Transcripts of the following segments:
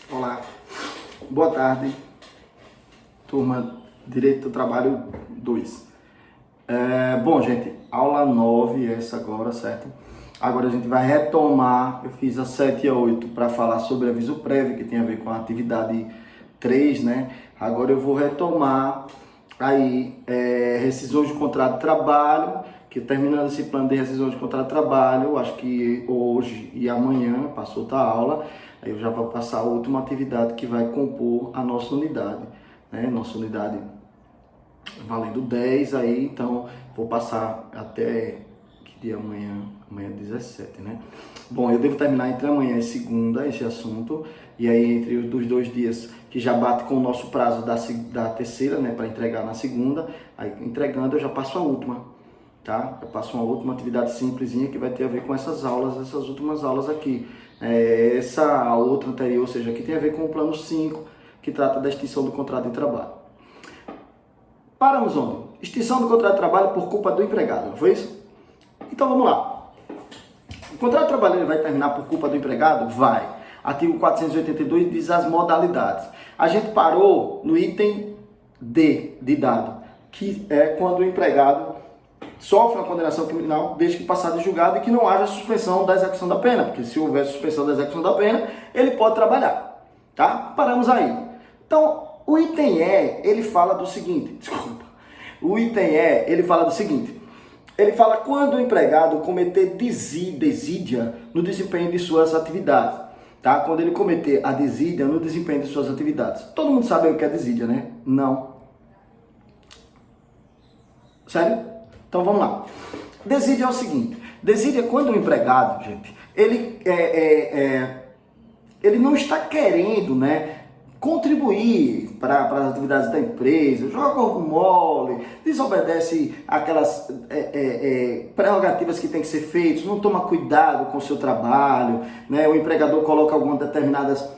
Olá, boa tarde, turma Direito do Trabalho 2. Bom, gente, aula 9 essa agora, certo? Agora a gente vai retomar, eu fiz a 7 e a 8 para falar sobre aviso prévio, que tem a ver com a atividade 3, né? Agora eu vou retomar aí rescisões de contrato de trabalho, que terminando esse plano de rescisão de contrato de trabalho, acho que hoje e amanhã, passou outra aula, aí eu já vou passar a última atividade que vai compor a nossa unidade, né? Nossa unidade valendo 10 aí, então vou passar até que dia amanhã? Amanhã é 17, né? Bom, eu devo terminar entre amanhã e segunda esse assunto, e aí entre os 2 dias que já bate com o nosso prazo da terceira, né, para entregar na segunda, aí entregando eu já passo a última, tá? Eu passo uma última atividade simplesinha que vai ter a ver com essas aulas, essas últimas aulas aqui. Essa outra anterior, ou seja, que tem a ver com o plano 5, que trata da extinção do contrato de trabalho. Paramos onde? Extinção do contrato de trabalho por culpa do empregado, não foi isso? Então vamos lá. O contrato de trabalho ele vai terminar por culpa do empregado? Vai. Artigo 482 diz as modalidades. A gente parou no item D de dado, que é quando o empregado sofre uma condenação criminal desde que passado em julgado e que não haja suspensão da execução da pena, porque se houver suspensão da execução da pena, ele pode trabalhar, tá? Paramos aí. Então, o item E, ele fala do seguinte, ele fala quando o empregado cometer desídia no desempenho de suas atividades, tá? Quando ele cometer a desídia no desempenho de suas atividades. Todo mundo sabe o que é desídia, né? Não. Sério? Então vamos lá. Desídia é o seguinte, desídia é quando o empregado, gente, ele não está querendo, né, contribuir para as atividades da empresa, joga corpo mole, desobedece aquelas prerrogativas que tem que ser feitas, não toma cuidado com o seu trabalho, né? O empregador coloca algumas determinadas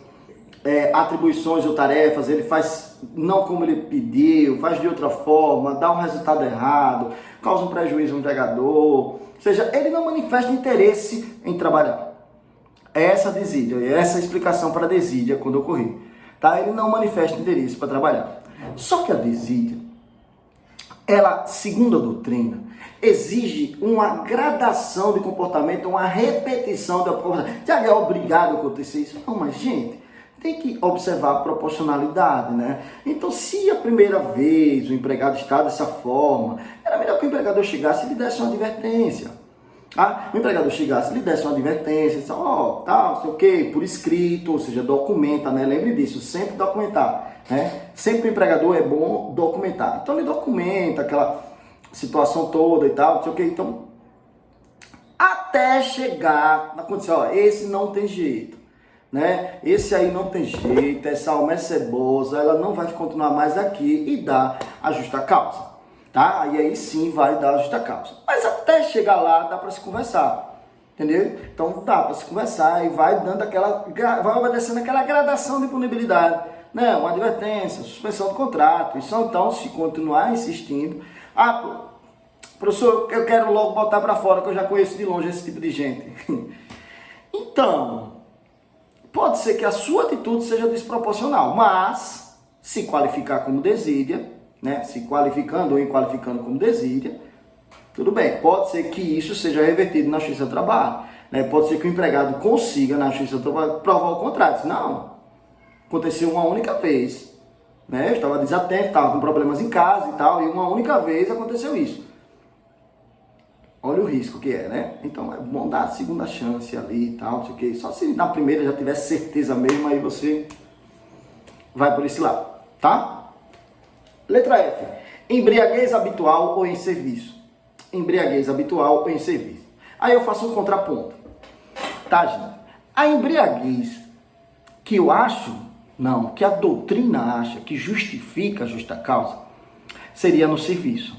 atribuições ou tarefas, ele faz não como ele pediu, faz de outra forma, dá um resultado errado, causa um prejuízo ao empregador, ou seja, ele não manifesta interesse em trabalhar. Essa desídia, essa é a explicação para a desídia quando ocorrer. Tá? Ele não manifesta interesse para trabalhar. Só que a desídia, ela, segundo a doutrina, exige uma gradação de comportamento, uma repetição da comportamento. Já é obrigado a acontecer isso? Não, mas gente, tem que observar a proporcionalidade, né? Então, se a primeira vez o empregado está dessa forma, era melhor que o empregador chegasse e lhe desse uma advertência. O empregador chegasse, lhe desse uma advertência, disse, não sei o que, por escrito, ou seja, documenta, né? Lembre disso, sempre documentar, né? Sempre o empregador é bom documentar. Então ele documenta aquela situação toda e tal, não sei o que, então, até chegar na condição, esse não tem jeito, né? Esse aí não tem jeito, essa alma é cebosa, ela não vai continuar mais aqui e dá a justa causa. Tá? E aí sim vai dar a justa causa. Mas até chegar lá dá para se conversar, entendeu? Então dá para se conversar e vai dando vai obedecendo aquela gradação de punibilidade, né? Uma advertência, suspensão do contrato. Isso então, se continuar insistindo, professor, eu quero logo botar para fora, que eu já conheço de longe esse tipo de gente. Então, pode ser que a sua atitude seja desproporcional, mas se qualificar como desídia, né, se qualificando ou inqualificando como desídia, tudo bem, pode ser que isso seja revertido na Justiça do Trabalho, né? Pode ser que o empregado consiga na Justiça do Trabalho provar o contrário. Não, aconteceu uma única vez, né? Eu estava desatento, estava com problemas em casa e tal, e uma única vez aconteceu isso. Olha o risco que é, né? Então é bom dar a segunda chance ali e tal, não sei o que. Só se na primeira já tiver certeza mesmo, aí você vai por esse lado, tá? Letra F. Embriaguez habitual ou em serviço. Embriaguez habitual ou em serviço. Aí eu faço um contraponto. Tá, gente? A embriaguez que eu acho, que a doutrina acha que justifica a justa causa, seria no serviço.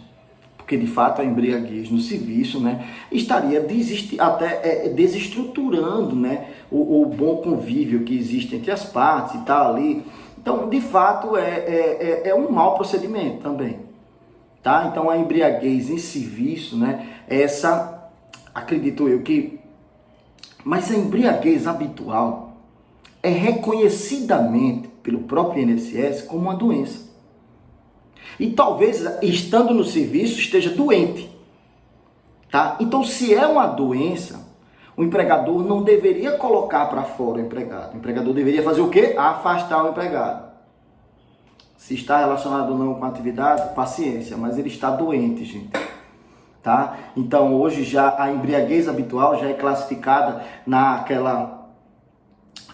Porque, de fato, a embriaguez no serviço, né, estaria desestruturando, né, o bom convívio que existe entre as partes e tal ali. Então, de fato, é um mau procedimento também, tá? Então, a embriaguez em serviço, né? Essa, acredito eu que... Mas a embriaguez habitual, é reconhecidamente pelo próprio INSS como uma doença. E talvez, estando no serviço, esteja doente. Tá? Então, se é uma doença, o empregador não deveria colocar para fora o empregado. O empregador deveria fazer o quê? Afastar o empregado. Se está relacionado ou não com a atividade, paciência, mas ele está doente, gente. Tá? Então, hoje já a embriaguez habitual já é classificada naquela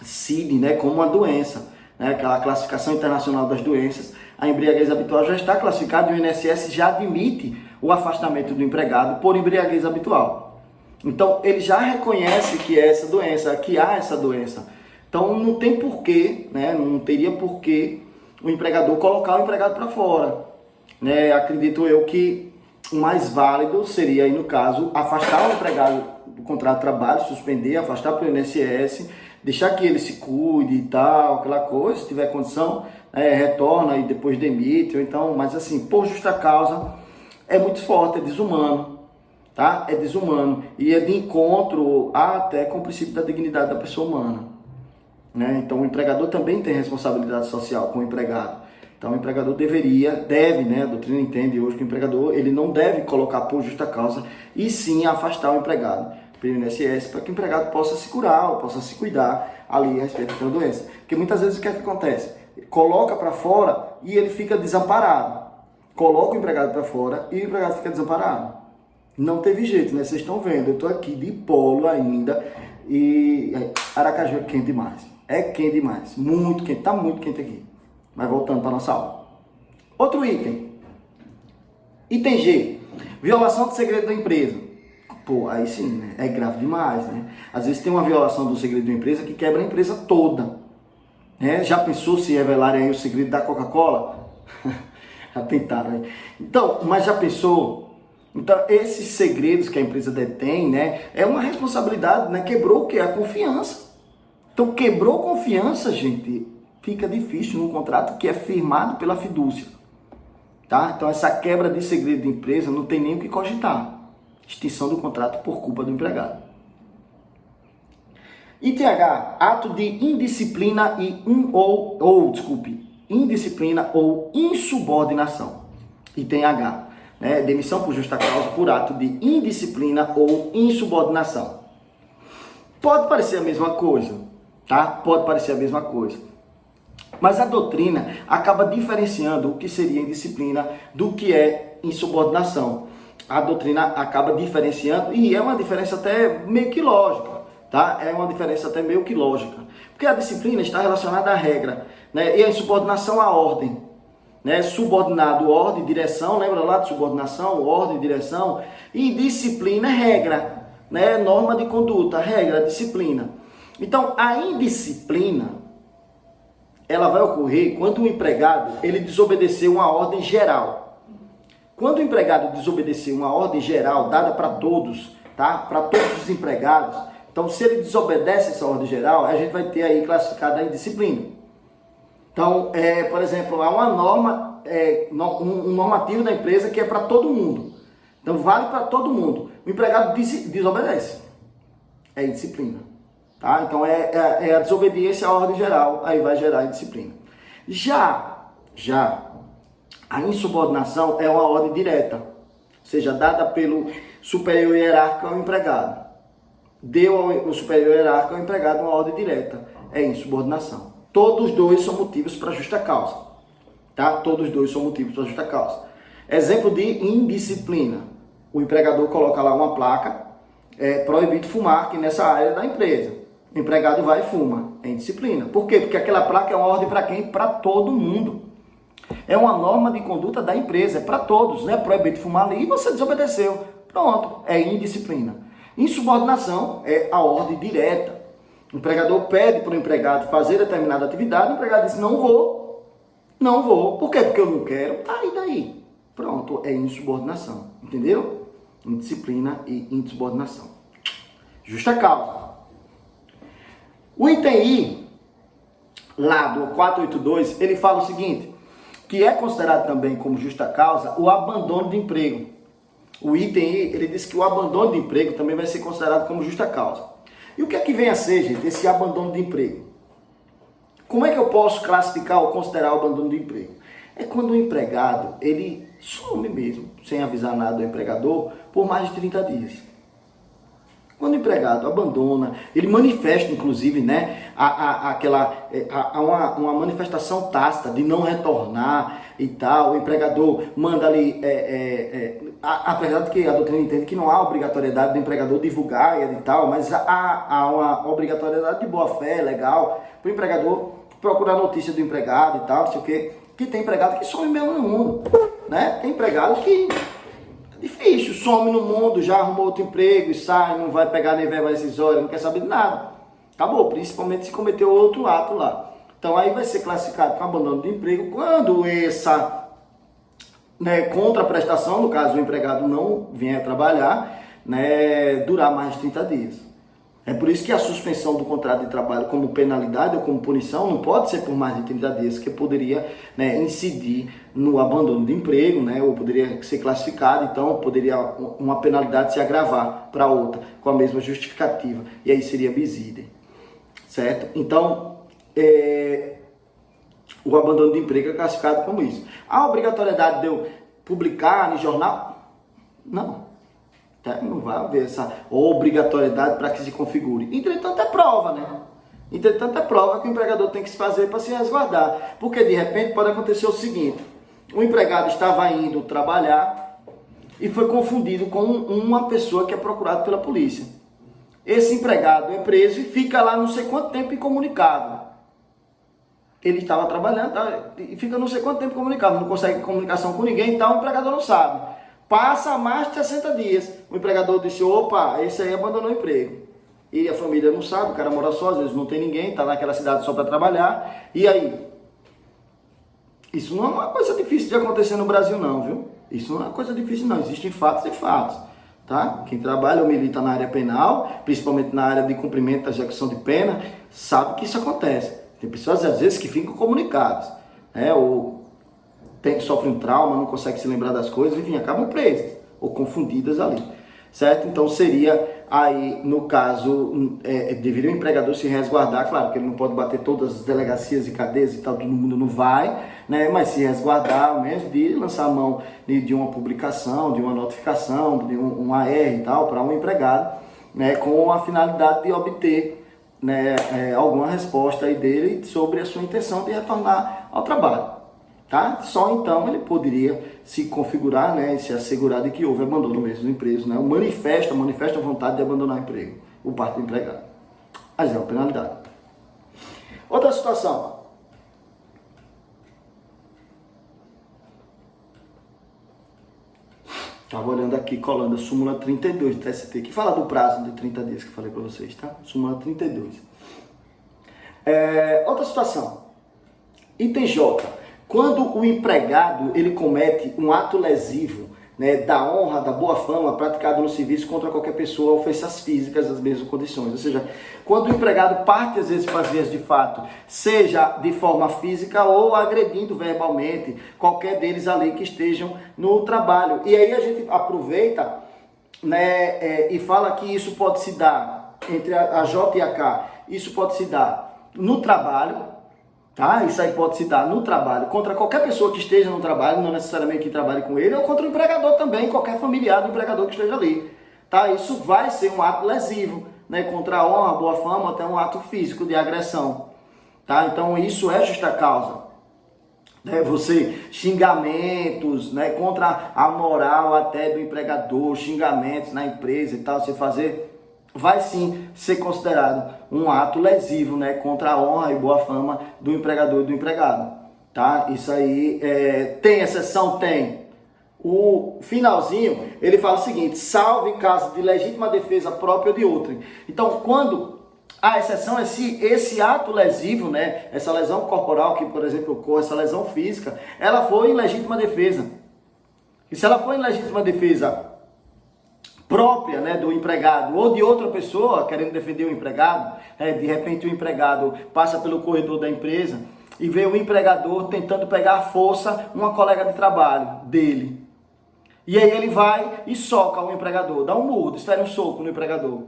CID, né, como uma doença, né, aquela classificação internacional das doenças. A embriaguez habitual já está classificada e o INSS já admite o afastamento do empregado por embriaguez habitual. Então, ele já reconhece que é essa doença, que há essa doença. Então, não tem porquê, né, não teria porquê o empregador colocar o empregado para fora. Né? Acredito eu que o mais válido seria, aí no caso, afastar o empregado do contrato de trabalho, suspender, afastar para o INSS, deixar que ele se cuide e tal, aquela coisa, se tiver condição, retorna e depois demite, ou então, mas assim, por justa causa, é muito forte, é desumano, tá? É desumano e é de encontro até com o princípio da dignidade da pessoa humana, né? Então, o empregador também tem responsabilidade social com o empregado. Então, o empregador deve, né? A doutrina entende hoje que o empregador, ele não deve colocar por justa causa e sim afastar o empregado pelo INSS para que o empregado possa se curar ou possa se cuidar ali a respeito daquela doença. Porque muitas vezes o que é que acontece? Coloca para fora e ele fica desamparado. Coloca o empregado para fora e o empregado fica desamparado. Não teve jeito, né? Vocês estão vendo, eu estou aqui de polo ainda e Aracaju é quente demais. É quente demais, muito quente, está muito quente aqui. Mas voltando para a nossa aula. Outro item. Item G. Violação do segredo da empresa. Pô, aí sim, né? É grave demais, né? Às vezes tem uma violação do segredo da empresa que quebra a empresa toda. Né? Já pensou se revelarem aí o segredo da Coca-Cola? Já tentaram, né? Então, mas já pensou? Então, esses segredos que a empresa detém, né? É uma responsabilidade, né? Quebrou o quê? A confiança. Então, quebrou confiança, gente, fica difícil num contrato que é firmado pela fidúcia. Tá? Então, essa quebra de segredo de empresa não tem nem o que cogitar. Extinção do contrato por culpa do empregado. Item H, ato de indisciplina indisciplina ou insubordinação. Item H, né? Demissão por justa causa por ato de indisciplina ou insubordinação. Pode parecer a mesma coisa, tá? Pode parecer a mesma coisa. Mas a doutrina acaba diferenciando o que seria indisciplina do que é insubordinação. A doutrina acaba diferenciando, e é uma diferença até meio que lógica, tá? É uma diferença até meio que lógica. Porque a disciplina está relacionada à regra, né? E a insubordinação à ordem. Né? Subordinado, ordem, direção, lembra lá de subordinação, ordem, direção? E disciplina é regra, né? Norma de conduta, regra, disciplina. Então, a indisciplina, ela vai ocorrer quando o empregado ele desobedeceu uma ordem geral. Quando o empregado desobedecer uma ordem geral dada para todos, tá? Para todos os empregados, então se ele desobedece essa ordem geral, a gente vai ter aí classificada a indisciplina. Então, por exemplo, há uma norma, um normativo da empresa que é para todo mundo. Então, vale para todo mundo. O empregado desobedece. É indisciplina. Tá? Então, é a desobediência à ordem geral, aí vai gerar indisciplina. Já a insubordinação é uma ordem direta, ou seja, dada pelo superior hierárquico ao empregado. Deu ao superior hierárquico ao empregado uma ordem direta, é insubordinação. Todos dois são motivos para justa causa, tá? Todos dois são motivos para justa causa. Exemplo de indisciplina. O empregador coloca lá uma placa, proibido fumar aqui nessa área da empresa. O empregado vai e fuma, é indisciplina. Por quê? Porque aquela placa é uma ordem para quem? Para todo mundo. É uma norma de conduta da empresa, é para todos, né? Proibido fumar ali e você desobedeceu. Pronto, é indisciplina. Insubordinação é a ordem direta. O empregador pede para o empregado fazer determinada atividade, o empregado diz, não vou. Por quê? Porque eu não quero. Tá, e daí? Pronto, é insubordinação. Entendeu? Indisciplina e insubordinação. Justa causa. O item I, lá do 482, ele fala o seguinte, que é considerado também como justa causa o abandono de emprego. O item I, ele diz que o abandono de emprego também vai ser considerado como justa causa. E o que é que vem a ser, gente, esse abandono de emprego? Como é que eu posso classificar ou considerar o abandono do emprego? É quando o empregado, ele some mesmo, sem avisar nada do empregador, por mais de 30 dias. Quando o empregado abandona, ele manifesta, inclusive, né, uma manifestação tácita de não retornar e tal. O empregador manda ali, apesar de que a doutrina entende que não há obrigatoriedade do empregador divulgar e tal, mas há uma obrigatoriedade de boa-fé, legal, para o empregador procurar notícia do empregado e tal, não sei o quê. Que tem empregado que some mesmo no mundo, né? Tem empregado que é difícil, some no mundo, já arrumou outro emprego e sai, não vai pegar nem verba rescisória, não quer saber de nada. Acabou, principalmente se cometeu outro ato lá. Então aí vai ser classificado como abandono do emprego quando essa, né, contraprestação, no caso o empregado não vier trabalhar, né, durar mais de 30 dias. É por isso que a suspensão do contrato de trabalho como penalidade ou como punição não pode ser por mais de 30 dias, que poderia, né, incidir no abandono do emprego, né, ou poderia ser classificado, então poderia uma penalidade se agravar para outra, com a mesma justificativa, e aí seria bis idem, certo? Então, o abandono do emprego é classificado como isso. A obrigatoriedade de eu publicar no jornal? Não. Não vai haver essa obrigatoriedade para que se configure. Entretanto, é prova, né? Entretanto, é prova que o empregador tem que se fazer para se resguardar. Porque, de repente, pode acontecer o seguinte. O empregado estava indo trabalhar e foi confundido com uma pessoa que é procurada pela polícia. Esse empregado é preso e fica lá não sei quanto tempo incomunicável. Ele estava trabalhando e fica não sei quanto tempo incomunicável. Não consegue comunicação com ninguém, então o empregador não sabe. Passa mais de 60 dias. O empregador disse, opa, esse aí abandonou o emprego. E a família não sabe, o cara mora só, às vezes não tem ninguém, está naquela cidade só para trabalhar. E aí? Isso não é uma coisa difícil de acontecer no Brasil não, viu? Isso não é uma coisa difícil não, existem fatos e fatos. Tá? Quem trabalha ou milita na área penal, principalmente na área de cumprimento da execução de pena, sabe que isso acontece. Tem pessoas às vezes que ficam comunicadas, né? Ou sofrem um trauma, não conseguem se lembrar das coisas, enfim, acabam presas ou confundidas ali, certo? Então seria aí, no caso, deveria o empregador se resguardar, claro que ele não pode bater todas as delegacias e cadeias e tal, todo mundo não vai, né? Mas se resguardar ao menos de lançar a mão de uma publicação, de uma notificação, de um AR e tal, para um empregado, né? Com a finalidade de obter, né, alguma resposta aí dele sobre a sua intenção de retornar ao trabalho. Tá? Só então ele poderia se configurar, né, e se assegurar de que houve abandono mesmo do emprego, né? Manifesta a vontade de abandonar o emprego, o parte do empregado. Mas é uma penalidade. Outra situação. Estava olhando aqui, colando a súmula 32 do TST, que fala do prazo de 30 dias que eu falei para vocês, tá? Súmula 32. Outra situação. Item J. Quando o empregado ele comete um ato lesivo, né, da honra, da boa fama praticado no serviço contra qualquer pessoa, ofensas físicas das mesmas condições. Ou seja, quando o empregado parte às vezes para as vias de fato, seja de forma física ou agredindo verbalmente qualquer deles ali que estejam no trabalho. E aí a gente aproveita, né, e fala que isso pode se dar entre a J e a K. Isso pode se dar no trabalho. Tá? Isso aí pode se dar no trabalho, contra qualquer pessoa que esteja no trabalho, não necessariamente que trabalhe com ele, ou contra o empregador também, qualquer familiar do empregador que esteja ali. Tá? Isso vai ser um ato lesivo, né? Contra a honra, a boa fama, até um ato físico de agressão. Tá? Então isso é justa causa. Né? Você, xingamentos, né? Contra a moral até do empregador, xingamentos na empresa e tal, você fazer... vai sim ser considerado um ato lesivo, né, contra a honra e boa fama do empregador e do empregado, tá? Isso aí tem exceção? Tem. O finalzinho, ele fala o seguinte, salvo em caso de legítima defesa própria ou de outrem. Então, quando a exceção é se esse ato lesivo, né, essa lesão corporal que, por exemplo, ocorre, essa lesão física, ela foi em legítima defesa. E se ela for em legítima defesa própria, né, do empregado ou de outra pessoa querendo defender o empregado, de repente o empregado passa pelo corredor da empresa e vê o empregador tentando pegar à força uma colega de trabalho dele. E aí ele vai e soca o empregador, dá um murro, desfere um soco no empregador.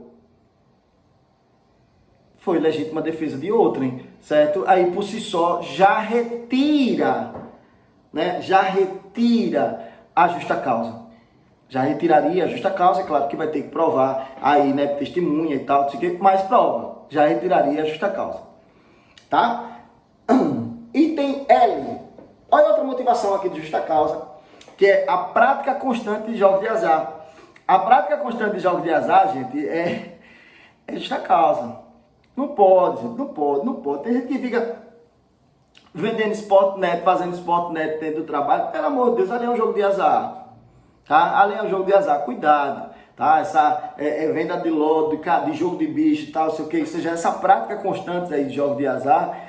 Foi legítima defesa de outrem, certo? Aí por si só já retira, né? Já retira a justa causa. Já retiraria a justa causa, é claro que vai ter que provar aí, né, testemunha e tal, mas prova, já retiraria a justa causa, tá? Item L. Olha outra motivação aqui de justa causa, que é a prática constante de jogos de azar. A prática constante de jogos de azar, gente, é justa causa. Não pode. Tem gente que fica vendendo Sportnet, fazendo Sportnet dentro do trabalho. Pelo amor de Deus, ali é um jogo de azar. Tá? Ali é um jogo de azar. Cuidado. Tá? Essa venda de lodo, de jogo de bicho e tal, sei o que. Ou seja, essa prática constante aí de jogos de azar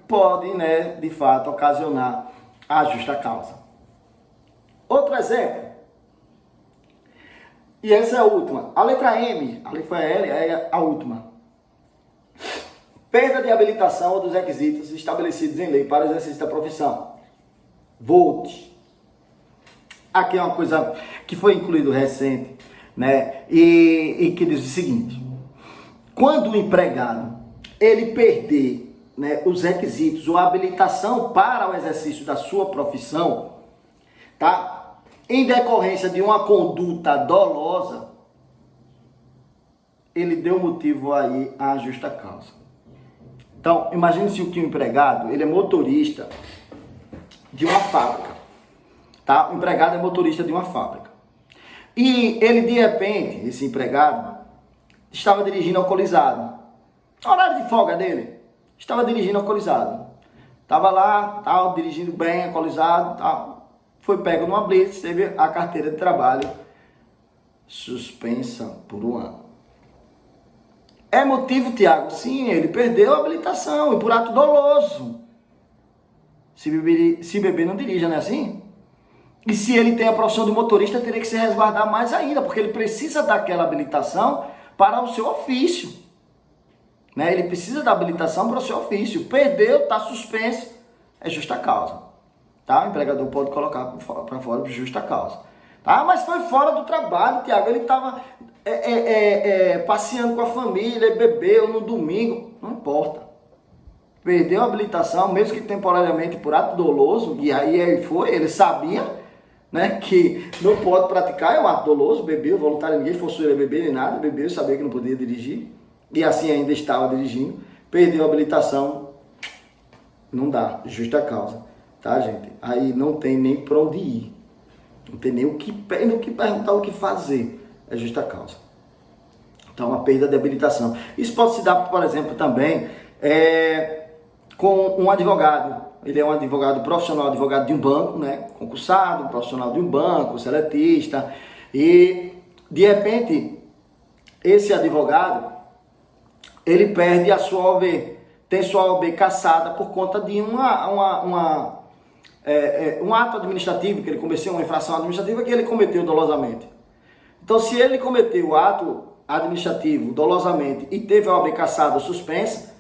pode, né, de fato, ocasionar a justa causa. Outro exemplo. E essa é a última. A letra M, ali foi a L, é a última. Perda de habilitação ou dos requisitos estabelecidos em lei para o exercício da profissão. Volt. Aqui é uma coisa que foi incluído recente, né? E que diz o seguinte: quando o empregado ele perder, né, os requisitos ou a habilitação para o exercício da sua profissão, tá? Em decorrência de uma conduta dolosa, ele deu motivo aí à justa causa. Então, imagine se o empregado, ele é motorista de uma fábrica, tá? O empregado é motorista de uma fábrica. E ele, de repente, esse empregado, estava dirigindo alcoolizado. Horário de folga dele, estava dirigindo alcoolizado. Estava lá, tal, dirigindo bem, alcoolizado, tal. Foi pego numa blitz, teve a carteira de trabalho suspensa por 1 ano. É motivo, Tiago? Sim, ele perdeu a habilitação e por ato doloso. Se beber não dirija, não é assim? E se ele tem a profissão de motorista, teria que se resguardar mais ainda, porque ele precisa daquela habilitação para o seu ofício. Né? Ele precisa da habilitação para o seu ofício. Perdeu, está suspenso, é justa causa. Tá? O empregador pode colocar para fora de justa causa. Tá? Mas foi fora do trabalho, Tiago. Ele estava passeando com a família, bebeu no domingo. Não importa. Perdeu a habilitação, mesmo que temporariamente por ato doloso. E aí ele sabia, né, que não pode praticar, é um ato doloso. Bebeu, voluntário, ninguém forçou ele a beber nem nada. Bebeu, sabia que não podia dirigir. E assim ainda estava dirigindo. Perdeu a habilitação. Não dá, justa causa. Tá, gente? Aí não tem nem para onde ir. Não tem nem o que perguntar, o que fazer. É justa causa. Então, a perda de habilitação. Isso pode se dar, por exemplo, também com um advogado. Ele é um advogado profissional, advogado de um banco, né? Concursado, profissional de um banco, seletista. E, de repente, esse advogado, ele perde a sua OAB. Tem sua OAB cassada por conta de um ato administrativo que ele cometeu, uma infração administrativa que ele cometeu dolosamente. Então, se ele cometeu o ato administrativo dolosamente e teve a OAB cassada ou suspensa,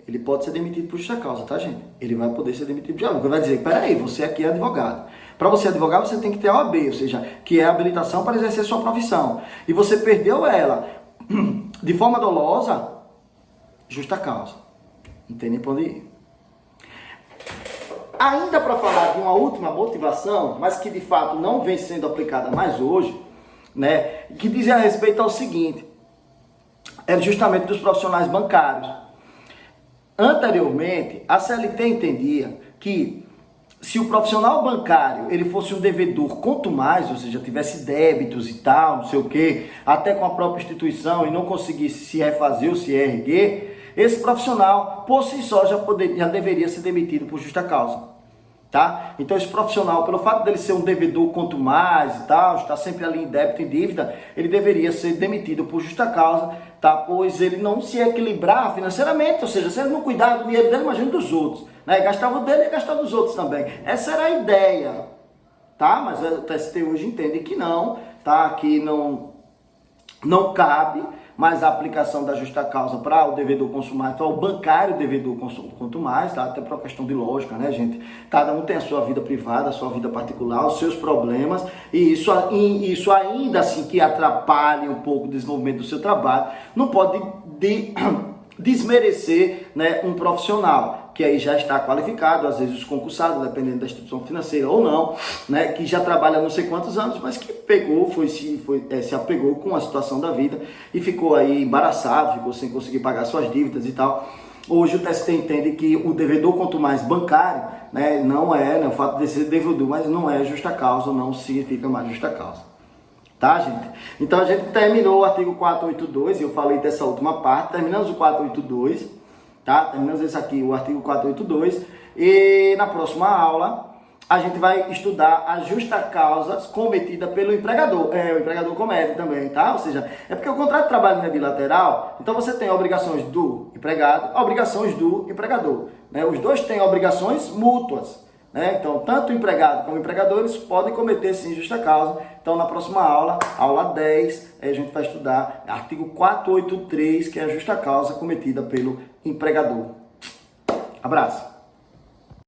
ele pode ser demitido por justa causa, tá, gente? Ele vai poder ser demitido por justa causa. Ele vai dizer, peraí, você aqui é advogado. Para você advogar, você tem que ter a OAB, ou seja, que é a habilitação para exercer sua profissão. E você perdeu ela de forma dolosa, justa causa. Não tem nem para onde ir. Ainda para falar de uma última motivação, mas que de fato não vem sendo aplicada mais hoje, né, que diz a respeito ao seguinte, é justamente dos profissionais bancários. Anteriormente, a CLT entendia que se o profissional bancário ele fosse um devedor quanto mais, ou seja, tivesse débitos e tal, não sei o que, até com a própria instituição e não conseguisse se refazer ou se erguer, esse profissional, por si só, já deveria ser demitido por justa causa, tá? Então, esse profissional, pelo fato dele ser um devedor quanto mais e tal, está sempre ali em débito e dívida, ele deveria ser demitido por justa causa, tá? Pois ele não se equilibrar financeiramente, ou seja, se ele não cuidar do dinheiro dele, imagina dos outros, né? Gastava o dele e gastava dos outros também. Essa era a ideia, tá? Mas o TST hoje entende que não, tá? Que não cabe mais a aplicação da justa causa para o devedor consumar, então o bancário devedor quanto mais, tá? Até por uma questão de lógica, né, gente? Cada um tem a sua vida privada, a sua vida particular, os seus problemas, e isso ainda assim que atrapalhe um pouco o desenvolvimento do seu trabalho, não pode desmerecer, né, um profissional que aí já está qualificado, às vezes concursado, dependendo da instituição financeira ou não, né, que já trabalha não sei quantos anos, mas que pegou, se apegou com a situação da vida e ficou aí embaraçado, ficou sem conseguir pagar suas dívidas e tal. Hoje o TST entende que o devedor, quanto mais bancário, né, não é, né, o fato de ser devedor, mas não é justa causa, não significa mais justa causa. Tá, gente? Então a gente terminou o artigo 482, eu falei dessa última parte, terminamos o 482, tá? Terminamos esse aqui, o artigo 482, e na próxima aula a gente vai estudar a justa causa cometida pelo empregador. O empregador comete também, tá? Ou seja, é porque o contrato de trabalho não é bilateral, então você tem obrigações do empregado, obrigações do empregador, né? Os dois têm obrigações mútuas, né? Então, tanto o empregado como o empregador, eles podem cometer sim justa causa. Então, na próxima aula, aula 10, a gente vai estudar artigo 483, que é a justa causa cometida pelo empregador. Abraço!